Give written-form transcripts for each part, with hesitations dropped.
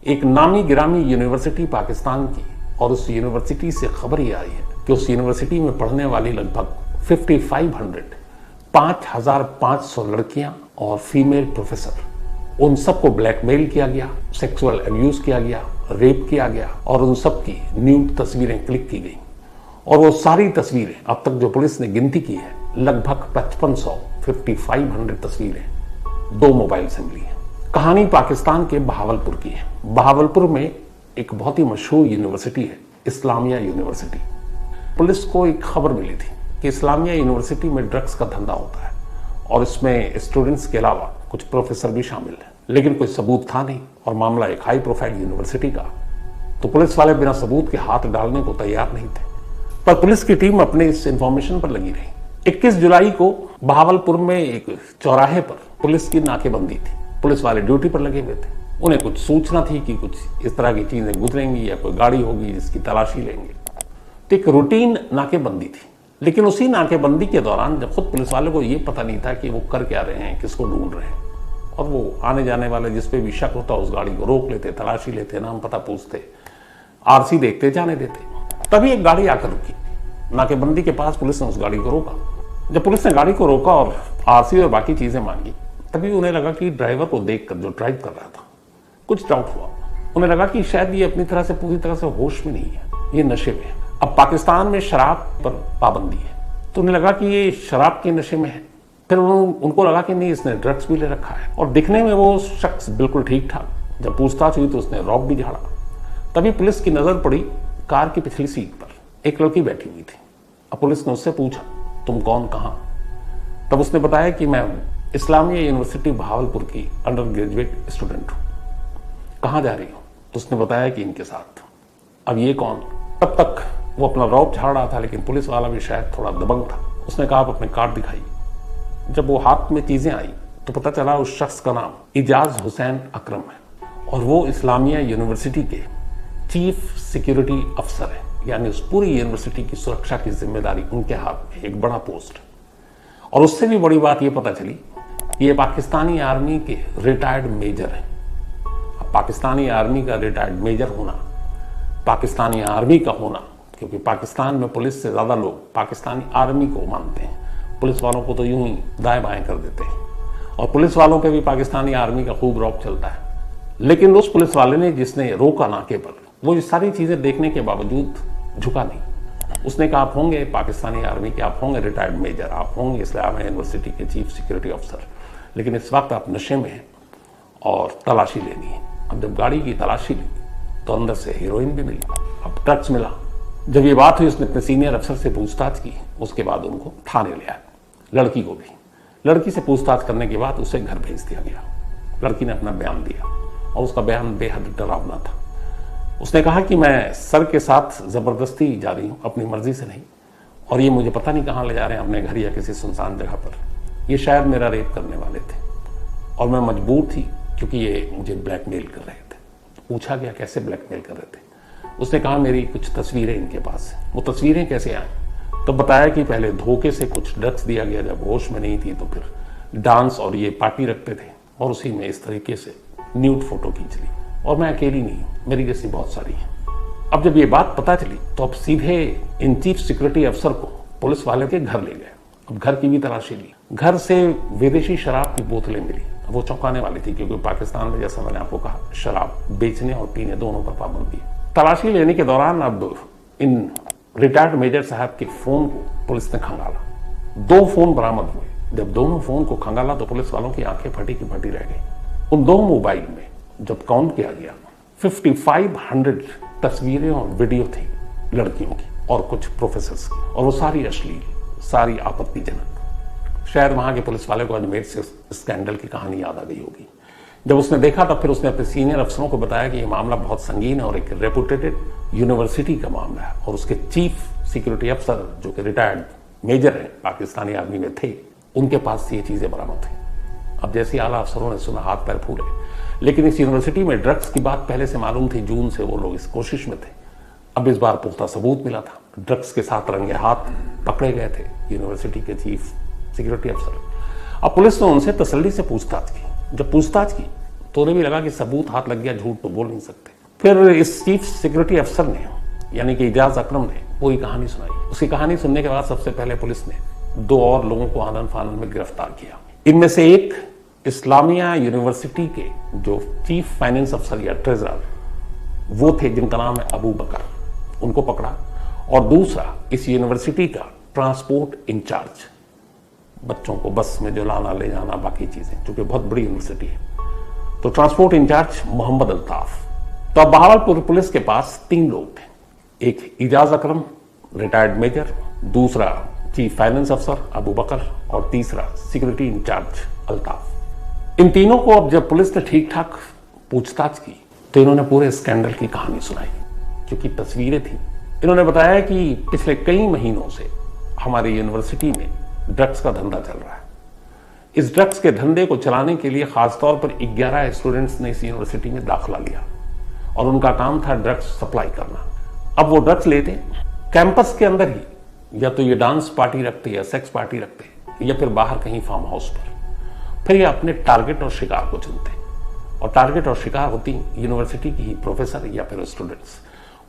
एक नामी गिरामी यूनिवर्सिटी पाकिस्तान की, और उस यूनिवर्सिटी से खबर ये आई है कि उस यूनिवर्सिटी में पढ़ने वाली लगभग 5,500 लड़कियां और फीमेल प्रोफेसर, उन सबको ब्लैकमेल किया गया, सेक्सुअल अब्यूज किया गया, रेप किया गया और उन सब की न्यूड तस्वीरें क्लिक की गई। और वो सारी तस्वीरें अब तक जो पुलिस ने गिनती की है, लगभग 5,500 तस्वीरें 2 मोबाइल से मिली है। कहानी पाकिस्तान के बहावलपुर की है। बहावलपुर में एक बहुत ही मशहूर यूनिवर्सिटी है, इस्लामिया यूनिवर्सिटी। पुलिस को एक खबर मिली थी कि इस्लामिया यूनिवर्सिटी में ड्रग्स का धंधा होता है और इसमें स्टूडेंट्स के अलावा कुछ प्रोफेसर भी शामिल हैं, लेकिन कोई सबूत था नहीं और मामला एक हाई प्रोफाइल यूनिवर्सिटी का, तो पुलिस वाले बिना सबूत के हाथ डालने को तैयार नहीं थे। पर पुलिस की टीम अपने इस इंफॉर्मेशन पर लगी रही। 21 जुलाई को बहावलपुर में एक चौराहे पर पुलिस की नाकेबंदी थी। पुलिस वाले ड्यूटी पर लगे हुए थे। उन्हें कुछ सूचना थी कि कुछ इस तरह की चीजें गुजरेंगी या कोई गाड़ी होगी जिसकी तलाशी लेंगे। तो एक रूटीन नाकेबंदी थी। लेकिन उसी नाकेबंदी के दौरान जब खुद पुलिस वाले को ये पता नहीं था कि वो कर क्या रहे हैं, किसको ढूंढ रहे हैं, और वो आने जाने वाले जिस पे भी शक होता उस गाड़ी को रोक लेते, तलाशी लेते, नाम पता पूछते, आरसी देखते, जाने देते। तभी एक गाड़ी आकर रुकी नाकेबंदी के पास। पुलिस ने उस गाड़ी को रोका। जब पुलिस ने गाड़ी को रोका और आरसी और बाकी चीजें मांगी, तभी उन्हें लगा कि ड्राइवर को देखकर, जो ड्राइव कर रहा था, कुछ डाउट हुआ। उन्हें लगा कि शायद ये अपनी तरह से पूरी तरह से होश में नहीं है, ये नशे में है। अब पाकिस्तान में शराब पर पाबंदी है, तो उन्हें लगा कि ये शराब के नशे में है। फिर उनको लगा कि नहीं, इसने ड्रग्स भी ले रखा है। और दिखने में वो शख्स बिल्कुल ठीक ठाक। जब पूछताछ हुई तो उसने रॉक भी झाड़ा। तभी पुलिस की नजर पड़ी कार की पिछली सीट पर एक लड़की बैठी हुई थी। अब पुलिस ने उससे पूछा, तुम कौन, कहां? तब उसने बताया कि मैं इस्लामिया यूनिवर्सिटी बहावलपुर की अंडर ग्रेजुएट स्टूडेंट हूं। कहां जा रही हो? तो उसने बताया कि इनके साथ। अब ये कौन? तब तक वो अपना रौब झाड़ रहा था, लेकिन पुलिस वाला भी शायद थोड़ा दबंग था। उसने कहा, आप अपने कार्ड दिखाइए। जब वो हाथ में चीजें आई तो पता चला उस शख्स का नाम इजाज हुसैन अकरम है और वो इस्लामिया यूनिवर्सिटी के चीफ सिक्योरिटी अफसर है। यानी उस पूरी यूनिवर्सिटी की सुरक्षा की जिम्मेदारी उनके हाथ में, एक बड़ा पोस्ट। और उससे भी बड़ी बात ये पता चली कि ये पाकिस्तानी आर्मी के रिटायर्ड मेजर हैं। अब पाकिस्तानी आर्मी का रिटायर्ड मेजर होना, पाकिस्तानी आर्मी का होना, क्योंकि पाकिस्तान में पुलिस से ज्यादा लोग पाकिस्तानी आर्मी को मानते हैं। पुलिस वालों को तो यूं ही दाएं बाएं कर देते हैं, और पुलिस वालों पे भी पाकिस्तानी आर्मी का खूब रौब चलता है। लेकिन उस पुलिस वाले ने जिसने रोका नाके पर, वो ये सारी चीजें देखने के बावजूद झुका नहीं। उसने कहा, आप होंगे पाकिस्तानी आर्मी के, आप होंगे रिटायर्ड मेजर, आप होंगे इस्लामिया यूनिवर्सिटी के चीफ सिक्योरिटी अफसर, लेकिन इस वक्त आप नशे में हैं और तलाशी लेनी है। अब जब गाड़ी की तलाशी ली तो अंदर से हीरोइन भी मिली, अब ड्रग्स मिला। जब ये बात हुई, उसने अपने सीनियर अफसर से पूछताछ की। उसके बाद उनको थाने ले आया, लड़की को भी। लड़की से पूछताछ करने के बाद उसे घर भेज दिया गया। लड़की ने अपना बयान दिया और उसका बयान बेहद डरावना था। उसने कहा कि मैं सर के साथ जबरदस्ती जा रही हूं, अपनी मर्जी से नहीं, और ये मुझे पता नहीं कहां ले जा रहे हैं, अपने घर या किसी सुनसान जगह पर। ये शायद मेरा रेप करने वाले थे और मैं मजबूर थी क्योंकि ये मुझे ब्लैकमेल कर रहे थे। पूछा गया, कैसे ब्लैकमेल कर रहे थे? उसने कहा, मेरी कुछ तस्वीरें इनके पास है। वो तस्वीरें कैसे आई? तो बताया कि पहले धोखे से कुछ ड्रग्स दिया गया, जब होश में नहीं थी तो फिर डांस और ये पार्टी रखते थे और उसी में इस तरीके से न्यूड फोटो खींच ली। और मैं अकेली नहीं, मेरी जैसी बहुत सारी हैं। अब जब ये बात पता चली तो अब सीधे इन चीफ सिक्योरिटी अफसर को पुलिस वाले के घर ले गए। अब घर की भी तलाशी ली। घर से विदेशी शराब की बोतलें मिली। वो चौंकाने वाली थी क्योंकि पाकिस्तान में, जैसा मैंने आपको कहा, शराब बेचने और पीने दोनों पर पाबंदी है। तलाशी लेने के दौरान अब इन रिटायर्ड मेजर साहब के फोन को पुलिस ने खंगाला। 2 फोन बरामद हुए। जब दोनों फोन को खंगाला तो पुलिस वालों की आंखें फटी की फटी रह गई। उन 2 मोबाइल में जब काउंट किया गया 5,500 तस्वीरें और वीडियो थी लड़कियों की और कुछ प्रोफेसर्स की, और वो सारी अश्लील, सारी आपत्तिजनक। शायद वहां के पुलिस वाले को अजमेर से स्कैंडल की कहानी याद आ गई होगी। जब उसने देखा तब फिर उसने अपने सीनियर अफसरों को बताया कि ये मामला बहुत संगीन है और एक रेपुटेटेड यूनिवर्सिटी का मामला है, और उसके चीफ सिक्योरिटी अफसर जो कि रिटायर्ड मेजर हैं, पाकिस्तानी आर्मी में थे, उनके पास ये चीजें बरामद थी। अब जैसे आला अफसरों ने सुना, हाथ पैर फूले। लेकिन इस यूनिवर्सिटी में ड्रग्स की बात पहले से मालूम थी, जून से वो लोग इस कोशिश में थे। अब इस बार पुख्ता सबूत मिला था, ड्रग्स के साथ रंगे हाथ पकड़े गए थे यूनिवर्सिटी के चीफ सिक्योरिटी अफसर। अब पुलिस ने उनसे तसल्ली से पूछताछ की। जब पूछताछ की तो उन्हें भी लगा कि सबूत हाथ लग गया, झूठ तो बोल नहीं सकते। फिर इस चीफ सिक्योरिटी अफसर ने, यानी कि इजाज अकरम ने पूरी कहानी सुनाई। उसकी कहानी सुनने के बाद सबसे पहले पुलिस ने 2 और लोगों को आनन फानन में गिरफ्तार किया। इनमें से एक इस्लामिया यूनिवर्सिटी के जो चीफ फाइनेंस अफसर या ट्रेजरर वो थे, जिनका नाम है अबू बकर, उनको पकड़ा। और दूसरा इस यूनिवर्सिटी का ट्रांसपोर्ट इंचार्ज, बच्चों को बस में जो लाना ले जाना बाकी चीजें, क्योंकि बहुत बड़ी यूनिवर्सिटी है, तो ट्रांसपोर्ट इंचार्ज मोहम्मद अल्ताफ। तो अब बहावलपुर पुलिस के पास 3 लोग थे, एक इजाज अकरम रिटायर्ड मेजर, दूसरा चीफ फाइनेंस अफसर अबू बकर और तीसरा सिक्योरिटी इंचार्ज अल्ताफ। इन तीनों को अब जब पुलिस ने ठीक ठाक पूछताछ की तो इन्होंने पूरे स्कैंडल की कहानी सुनाई, क्योंकि तस्वीरें थी। इन्होंने बताया कि पिछले कई महीनों से हमारी यूनिवर्सिटी में ड्रग्स का धंधा चल रहा है। इस ड्रग्स के धंधे को चलाने के लिए खासतौर पर 11 स्टूडेंट्स ने इस यूनिवर्सिटी में दाखिला लिया और उनका काम था ड्रग्स सप्लाई करना। अब वो ड्रग्स लेते कैंपस के अंदर ही, या तो ये डांस पार्टी रखते या सेक्स पार्टी रखते या फिर बाहर कहीं फार्म हाउस पर। फिर ये अपने टारगेट और शिकार को चुनते, और टारगेट और शिकार होती यूनिवर्सिटी की ही प्रोफेसर या फिर स्टूडेंट्स।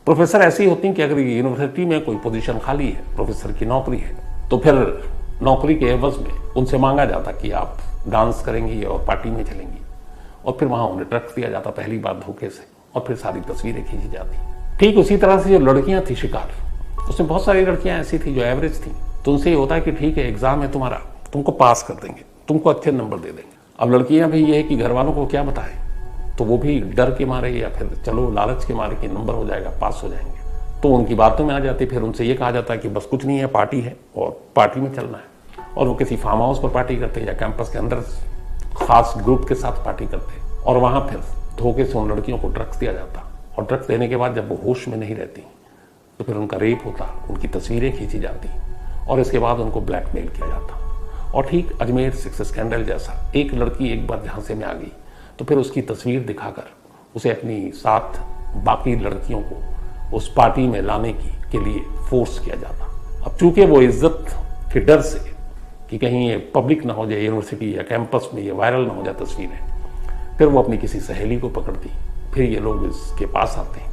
प्रोफेसर ऐसी होती कि अगर यूनिवर्सिटी में कोई पोजीशन खाली है, प्रोफेसर की नौकरी है, तो फिर नौकरी के एवज में उनसे मांगा जाता कि आप डांस करेंगी और पार्टी में चलेंगी, और फिर वहां उन्हें ड्रग्स दिया जाता पहली बार धोखे से, और फिर सारी तस्वीरें खींची जाती। ठीक उसी तरह से जो लड़कियां थी शिकार, उसमें बहुत सारी लड़कियां ऐसी थी जो एवरेज थी, तो उनसे ये होता है कि ठीक है एग्जाम है तुम्हारा, तुमको पास कर देंगे, तुमको अच्छे नंबर दे देंगे। अब लड़कियां भी ये है कि घर वालों को क्या बताएं, तो वो भी डर के मारे या फिर चलो लालच के मारे कि नंबर हो जाएगा, पास हो जाएंगे, तो उनकी बातों में आ जाती। फिर उनसे ये कहा जाता है कि बस कुछ नहीं है, पार्टी है और पार्टी में चलना है, और वो किसी फार्म हाउस पर पार्टी करते या कैंपस के अंदर खास ग्रुप के साथ पार्टी करते, और वहां फिर धोखे से उन लड़कियों को ड्रग्स दिया जाता, और ड्रग्स देने के बाद जब वो होश में नहीं रहती तो फिर उनका रेप होता, उनकी तस्वीरें खींची जाती, और इसके बाद उनको ब्लैकमेल किया जाता। और ठीक अजमेर 6 स्कैंडल जैसा, एक लड़की एक बार झांसे में आ गई तो फिर उसकी तस्वीर दिखाकर उसे अपनी साथ बाकी लड़कियों को उस पार्टी में लाने के लिए फोर्स किया जाता। अब चूंकि वो इज्जत के डर से कि कहीं ये पब्लिक ना हो जाए यूनिवर्सिटी या कैंपस में, ये वायरल ना हो जाए तस्वीरें, फिर वो अपनी किसी सहेली को पकड़ती। फिर ये लोग इसके पास आते हैं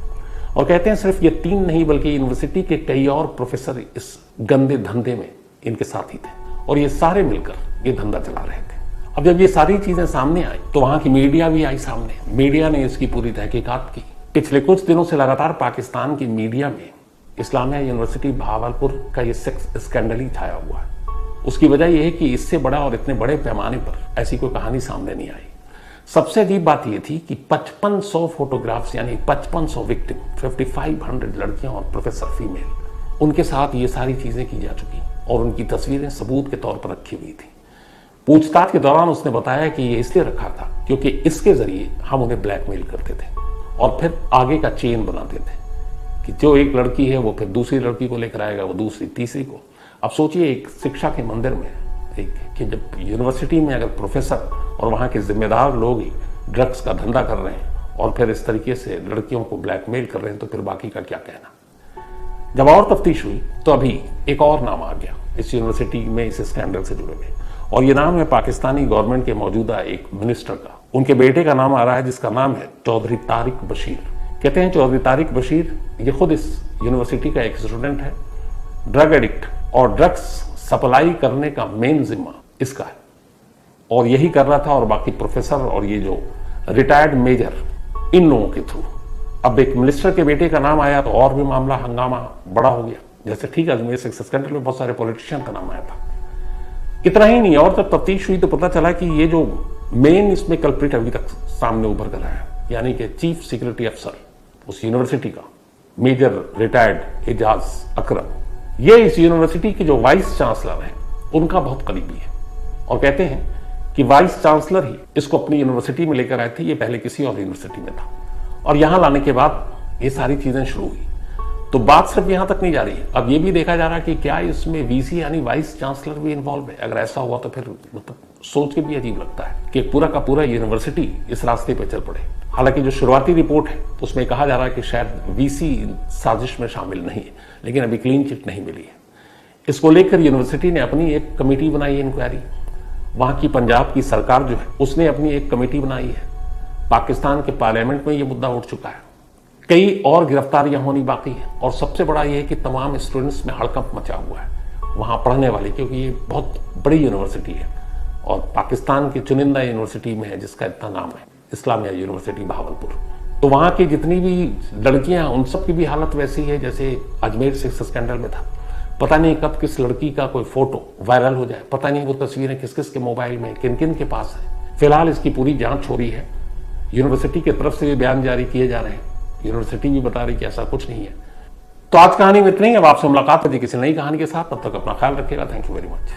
और कहते हैं सिर्फ ये 3 नहीं बल्कि यूनिवर्सिटी के कई और प्रोफेसर इस गंदे धंधे में इनके साथी थे, और ये सारे मिलकर ये धंधा चला रहे थे। अब जब ये सारी चीजें सामने आई तो वहां की मीडिया भी आई सामने। मीडिया ने इसकी पूरी तहकीकात की। पिछले कुछ दिनों से लगातार पाकिस्तान की मीडिया में इस्लामिया यूनिवर्सिटी बहावलपुर का ये सेक्स स्कैंडल ही छाया हुआ है। उसकी वजह यह है कि इससे बड़ा और इतने बड़े पैमाने पर ऐसी कोई कहानी सामने नहीं आई। सबसे अजीब बात यह थी कि 5500 फोटोग्राफ्स, यानी 5500 विक्टिम, 5500 लड़कियां और प्रोफेसर फीमेल, उनके साथ ये सारी चीजें की जा चुकी और उनकी तस्वीरें सबूत के तौर पर रखी हुई थी। पूछताछ के दौरान उसने बताया कि ये इसलिए रखा था क्योंकि इसके जरिए हम उन्हें ब्लैकमेल करते थे और फिर आगे का चेन बनाते थे कि जो एक लड़की है वो फिर दूसरी लड़की को लेकर आएगा, वो दूसरी तीसरी को। अब सोचिए एक शिक्षा के मंदिर में कि जब यूनिवर्सिटी में अगर प्रोफेसर और वहाँ के जिम्मेदार लोग ही ड्रग्स का धंधा कर रहे हैं और फिर इस तरीके से लड़कियों को ब्लैकमेल कर रहे हैं, तो फिर बाकी का क्या कहना। जब और तफ्तीश हुई तो अभी एक और नाम आ गया इस यूनिवर्सिटी में इस स्कैंडल से जुड़े हुए, और ये नाम है पाकिस्तानी गवर्नमेंट के मौजूदा एक मिनिस्टर का। उनके बेटे का नाम आ रहा है जिसका नाम है चौधरी तारिक बशीर। कहते हैं चौधरी तारिक बशीर ये खुद इस यूनिवर्सिटी का एक स्टूडेंट है, ड्रग एडिक्ट, और ड्रग्स सप्लाई करने का मेन जिम्मा इसका है और यही कर रहा था, और बाकी प्रोफेसर और ये जो रिटायर्ड मेजर, इन लोगों के थ्रू। अब एक मिनिस्टर के बेटे का नाम आया तो और भी मामला हंगामा बड़ा हो गया। जैसे ठीक है अजमेर सेक्स स्कैंडल में बहुत सारे पॉलिटिशियन का नाम आया था। इतना ही नहीं, और जब तफ्तीश हुई तो पता चला कि ये जो मेन इसमें कल्प्रिट अभी तक सामने उभर कर आया, यानी कि चीफ सिक्योरिटी अफसर उस यूनिवर्सिटी का, मेजर रिटायर्ड एजाज अकरम, ये इस यूनिवर्सिटी के जो वाइस चांसलर हैं उनका बहुत करीबी है। और कहते हैं कि वाइस चांसलर ही इसको अपनी यूनिवर्सिटी में लेकर आए थे, ये पहले किसी और यूनिवर्सिटी में था, और यहां लाने के बाद ये सारी चीजें शुरू हुई। तो बात सिर्फ यहां तक नहीं जा रही है, अब ये भी देखा जा रहा है कि क्या इसमें वीसी यानी वाइस चांसलर भी इन्वॉल्व है। अगर ऐसा हुआ तो फिर मतलब सोच के भी अजीब लगता है कि पूरा का पूरा यूनिवर्सिटी इस रास्ते पे चल पड़े। हालांकि जो शुरुआती रिपोर्ट है उसमें कहा जा रहा है कि शायद वीसी साजिश में शामिल नहीं है, लेकिन अभी क्लीन चिट नहीं मिली है। इसको लेकर यूनिवर्सिटी ने अपनी एक कमेटी बनाई है इंक्वायरी। वहां की पंजाब की सरकार जो है उसने अपनी एक कमेटी बनाई है। पाकिस्तान के पार्लियामेंट में ये मुद्दा उठ चुका है। कई और गिरफ्तारियां होनी बाकी है और सबसे बड़ा ये है कि तमाम स्टूडेंट्स में हड़कंप मचा हुआ है वहां पढ़ने वाले, क्योंकि ये बहुत बड़ी यूनिवर्सिटी है और पाकिस्तान की चुनिंदा यूनिवर्सिटी में है जिसका इतना नाम है, इस्लामिया यूनिवर्सिटी भावलपुर। तो वहां की जितनी भी लड़कियां उन सब की भी हालत वैसी है जैसे अजमेर सेक्स स्कैंडल में था। पता नहीं कब किस लड़की का कोई फोटो वायरल हो जाए, पता नहीं वो तस्वीरें किस किस के मोबाइल में किन किन के पास है। फिलहाल इसकी पूरी जांच हो रही है, यूनिवर्सिटी की तरफ से भी बयान जारी किए जा रहे हैं, यूनिवर्सिटी भी बता रही कि ऐसा कुछ नहीं है। तो आज कहानी में इतनी ही, अब आपसे मुलाकात होगी किसी नई कहानी के साथ, तब तक अपना ख्याल रखिएगा। Thank you very much.